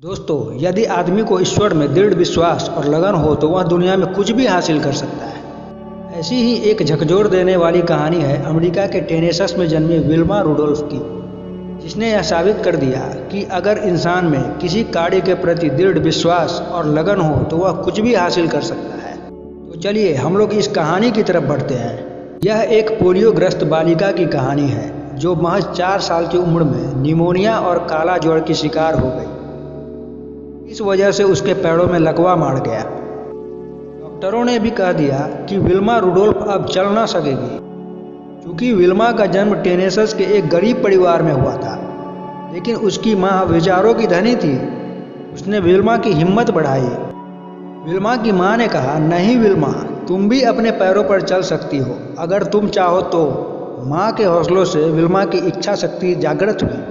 दोस्तों, यदि आदमी को ईश्वर में दृढ़ विश्वास और लगन हो तो वह दुनिया में कुछ भी हासिल कर सकता है। ऐसी ही एक झकझोर देने वाली कहानी है अमेरिका के टेनेसस में जन्मी विल्मा रुडोल्फ की, जिसने यह साबित कर दिया कि अगर इंसान में किसी कार्य के प्रति दृढ़ विश्वास और लगन हो तो वह कुछ भी हासिल कर सकता है। तो चलिए हम लोग इस कहानी की तरफ बढ़ते हैं। यह एक पोलियोग्रस्त बालिका की कहानी है जो महज 4 साल की उम्र में निमोनिया और काला ज्वर की शिकार हो गई। इस वजह से उसके पैरों में लकवा मार गया। डॉक्टरों ने भी कह दिया कि विल्मा रुडोल्फ अब चल ना सकेगी। क्योंकि विल्मा का जन्म टेनेसस के एक गरीब परिवार में हुआ था, लेकिन उसकी मां विचारों की धनी थी। उसने विल्मा की हिम्मत बढ़ाई। विल्मा की मां ने कहा, नहीं विल्मा, तुम भी अपने पैरों पर चल सकती हो अगर तुम चाहो तो। मां के हौसलों से विल्मा की इच्छा शक्ति जागृत हुई।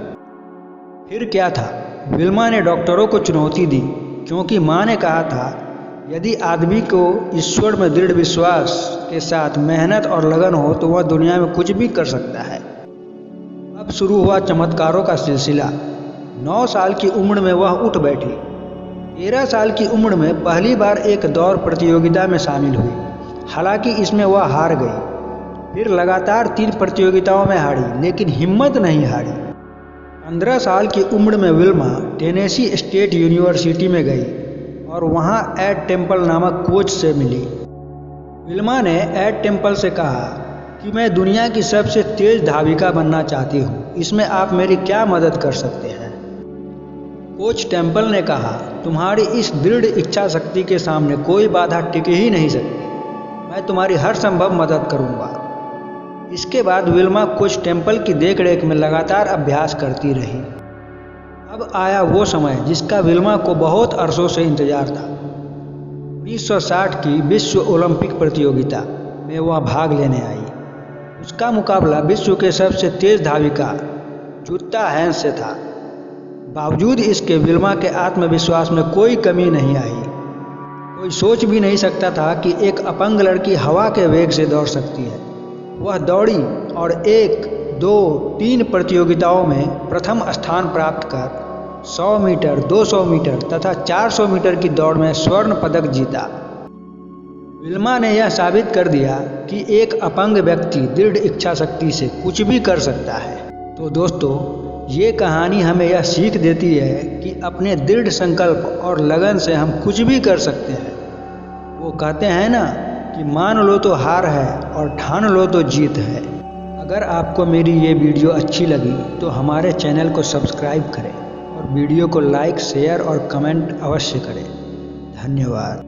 फिर क्या था, विल्मा ने डॉक्टरों को चुनौती दी, क्योंकि मां ने कहा था यदि आदमी को ईश्वर में दृढ़ विश्वास के साथ मेहनत और लगन हो तो वह दुनिया में कुछ भी कर सकता है। अब शुरू हुआ चमत्कारों का सिलसिला। 9 साल की उम्र में वह उठ बैठी। 13 साल की उम्र में पहली बार एक दौड़ प्रतियोगिता में शामिल हुई। हालांकि इसमें वह हार गई। फिर लगातार 3 प्रतियोगिताओं में हारी, लेकिन हिम्मत नहीं हारी। 15 साल की उम्र में विल्मा टेनेसी स्टेट यूनिवर्सिटी में गई और वहां एड टेम्पल नामक कोच से मिली। विल्मा ने एड टेम्पल से कहा कि मैं दुनिया की सबसे तेज धाविका बनना चाहती हूं, इसमें आप मेरी क्या मदद कर सकते हैं। कोच टेम्पल ने कहा, तुम्हारी इस दृढ़ इच्छा शक्ति के सामने कोई बाधा टिक ही नहीं सकती। मैं तुम्हारी हर संभव मदद करूंगा। इसके बाद विल्मा कोच टेम्पल की देखरेख में लगातार अभ्यास करती रही। अब आया वो समय जिसका विल्मा को बहुत अरसों से इंतजार था। 1960 की विश्व ओलंपिक प्रतियोगिता में वह भाग लेने आई। उसका मुकाबला विश्व के सबसे तेज धाविका जुत्ता हैंस से था। बावजूद इसके विल्मा के आत्मविश्वास में कोई कमी नहीं आई। कोई सोच भी नहीं सकता था कि एक अपंग लड़की हवा के वेग से दौड़ सकती है। वह दौड़ी और 1, 2, 3 प्रतियोगिताओं में प्रथम स्थान प्राप्त कर 100 मीटर, 200 मीटर तथा 400 मीटर की दौड़ में स्वर्ण पदक जीता। विल्मा ने यह साबित कर दिया कि एक अपंग व्यक्ति दृढ़ इच्छा शक्ति से कुछ भी कर सकता है। तो दोस्तों, ये कहानी हमें यह सीख देती है कि अपने दृढ़ संकल्प और लगन से हम कुछ भी कर सकते हैं। वो कहते हैं ना कि मान लो तो हार है और ठान लो तो जीत है। अगर आपको मेरी ये वीडियो अच्छी लगी तो हमारे चैनल को सब्सक्राइब करें और वीडियो को लाइक, शेयर और कमेंट अवश्य करें। धन्यवाद।